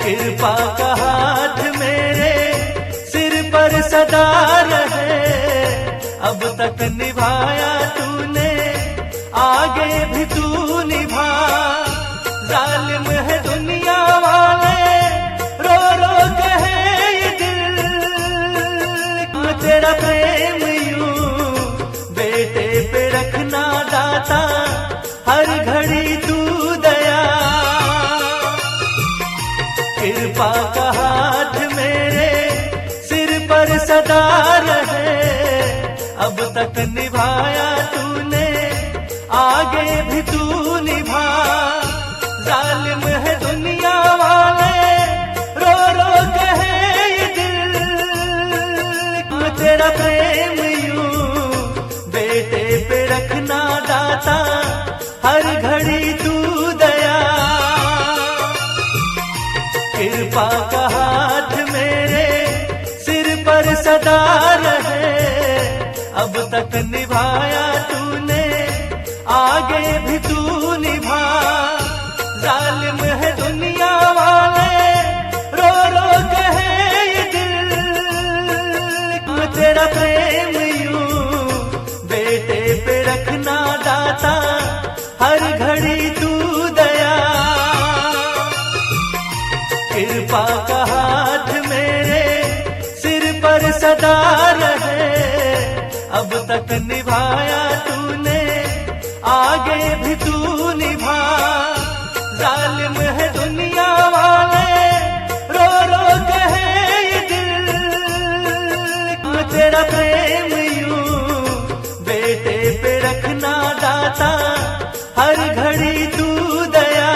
कृपा का हाथ मेरे सिर पर सदा रहे, अब तक निभाया तूने, आगे भी तू निभा। जालिम है दुनिया वाले, रो रो कहे ये दिल, तेरा प्रेम यूं बेटे पे रखना दाता, हर घड़ी तू दया। कृपा का हाथ मेरे सिर पर सदा रहे, अब तक निभाया तूने, आगे भी तू निभा। जालिम है दुनिया वाले, रो रो कहे ये दिल, तेरा प्रेम यूं बेटे पे रखना दाता, हर घड़ी तू दया। कृपा का हाथ मेरे सिर पर सदा रहे, अब तक निभाया तूने, आगे भी तू निभा। जालिम है दुनिया वाले, रो रो कहे ये दिल, तेरा प्रेम यूं बेटे पे रखना दाता, हर घड़ी तू दया। कृपा का हाथ मेरे सिर पर सदा रहे, अब तक निभाया तूने, आगे भी तू निभा। जालिम है दुनिया वाले, रो रो कहे ये दिल, तेरा प्रेम यूं बेटे पे रखना दाता, हर घड़ी तू दया।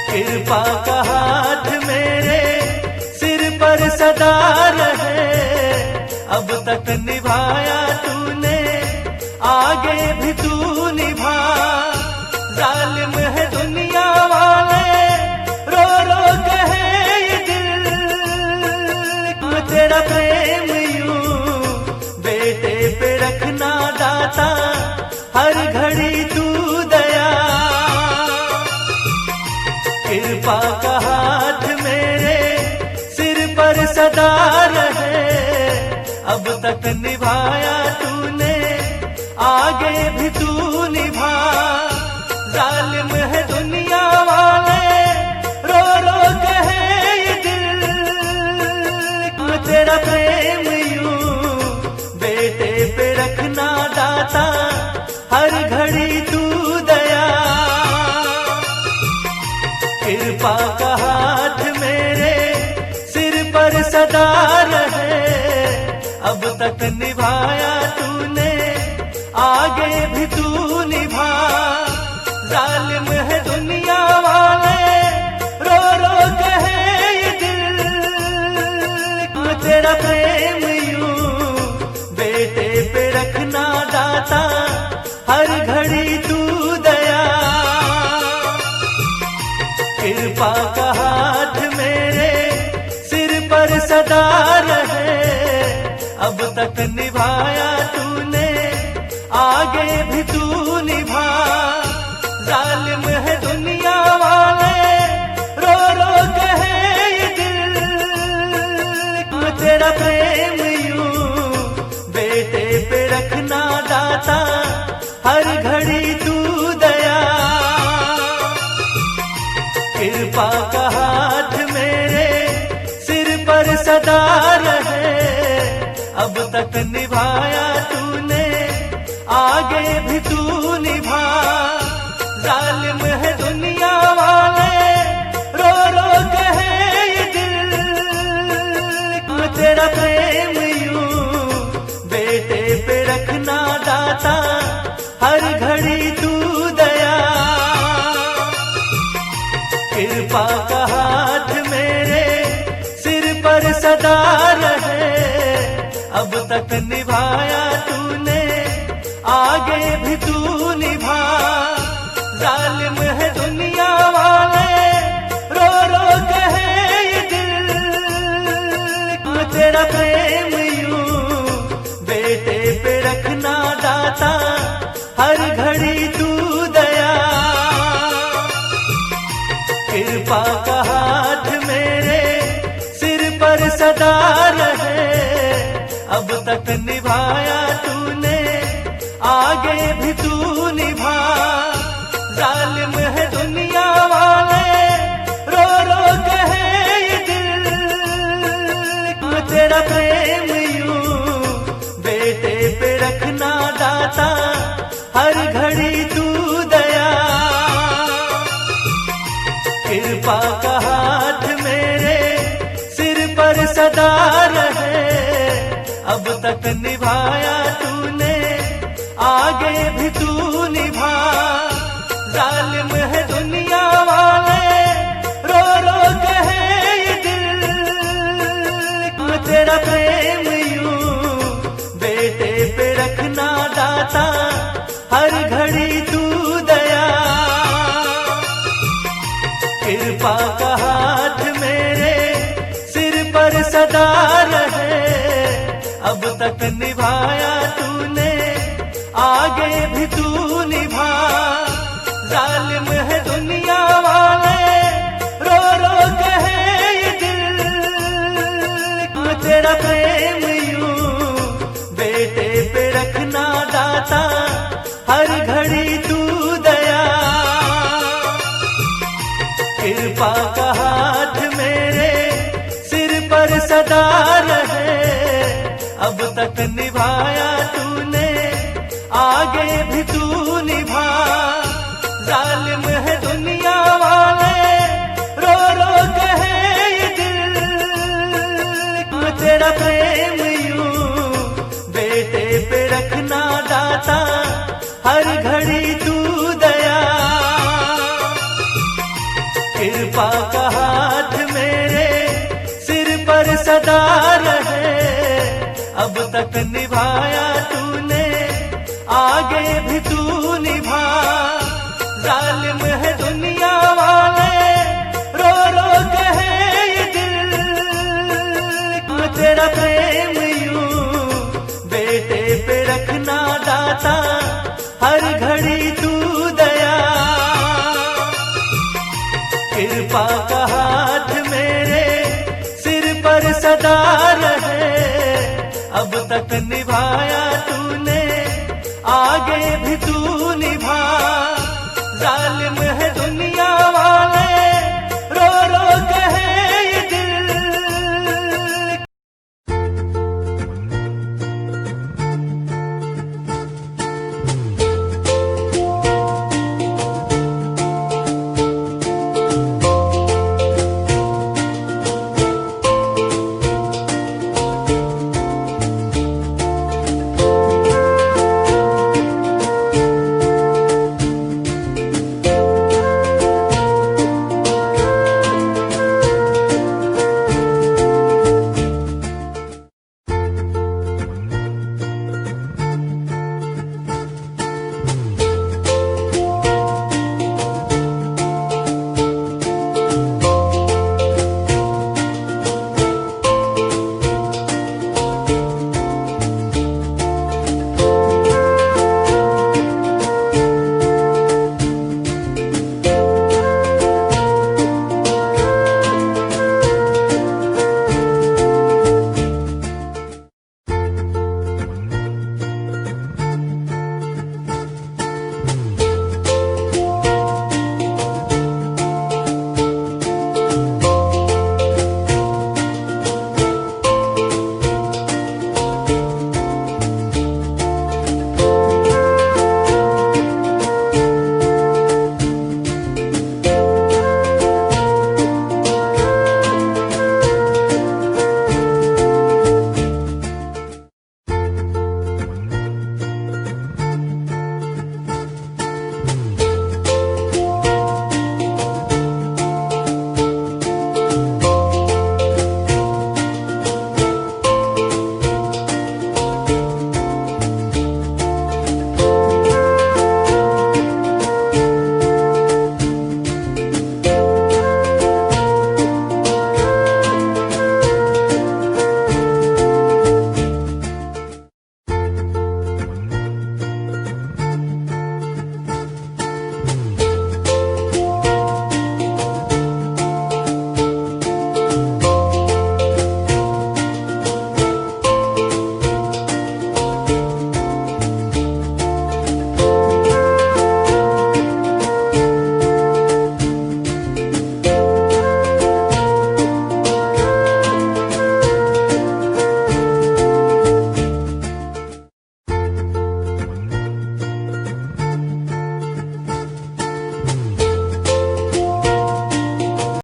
कृपा का हाथ मेरे सिर पर सदा रहे, अब तक निभाया तूने, आगे भी तू निभा। जालिम है दुनिया वाले, रो रो कहे ये दिल, तेरा प्रेम यूं बेटे पे रखना दाता, हर घड़ी तू दया। कृपा का हाथ मेरे सिर पर सदा रहे, अब तक निभाया तूने, आगे भी तू निभा। जालिम है दुनिया वाले, रो रो कहे ये दिल, तेरा प्रेम यूं बेटे पे रखना दाता, हर घड़ी तू दया। कृपा का हाथ मेरे सिर पर सदा रहे, अब तक निभाया तूने, आगे भी तू निभा। जालिम है दुनिया वाले, रो रो कहे ये दिल, तेरा प्रेम यूं बेटे पे रखना दाता, हर घड़ी तू दया। कृपा का हाथ मेरे सिर पर सदा रहे, अब तक निभाया तूने, आगे भी तू निभा। जालिम है दुनिया वाले, रो रो कहे ये दिल, तेरा प्रेम यूं बेटे पे रखना दाता, हर घड़ी तू दया। कृपा का हाथ मेरे सिर पर सदा रहे, अब तक निभाया तूने, आगे भी तू निभा। जालिम है दुनिया वाले, रो रो कहे ये दिल, तेरा प्रेम यूं बेटे पे रखना दाता, हर घड़ी तू दया। कृपा का हाथ मेरे सिर पर सदा रहे, अब तक निभाया तूने, आगे भी तू निभा। जालिम है दुनिया वाले, रो रो कहे ये दिल, तेरा प्रेम यूं बेटे पे रखना दाता, हर घड़ी तू दया। कृपा कृपा का हाथ मेरे सिर पर सदा रहे, अब तक निभाया तूने, आगे भी तू निभा। जालिम है दुनिया वाले, रो रो कहे ये दिल, तेरा प्रेम यूं बेटे पे रखना दाता, हर घड़ी तू दया। कृपा का हाथ मेरे सिर पर सदा रहे, अब तक निभाया तूने, आगे भी तू निभा। जालिम है दुनिया वाले, रो रो कहे ये दिल, तेरा प्रेम यूं बेटे पे रखना दाता, हर घड़ी तू दया। कृपा का हाथ मेरे सिर पर सदा रहे, अब तक निभाया तूने, आगे भी तू निभा। जालिम है दुनिया वाले, रो रो कहे ये दिल, तेरा प्रेम यूं बेटे पे रखना दाता, हर घड़ी तू दया। कृपा का हाथ मेरे सिर पर सदा रहे, अब तक निभाया तूने, आगे भी तू निभा। जालिम है दुनिया वाले, रो रो कहे ये दिल, तेरा प्रेम यूं बेटे पे रखना दाता, हर घड़ी तू दया। कृपा का हाथ मेरे सिर पर सदा रहे, अब तक निभाया तूने, आगे भी तू निभा। जालिम है दुनिया वाले, रो रो कहे ये दिल, तेरा प्रेम यूं बेटे पे रखना दाता, हर घड़ी तू दया। कृपा का हाथ मेरे सिर पर सदा रहे, अब तक निभाया तूने, आगे भी तू निभा। जालिम है दुनिया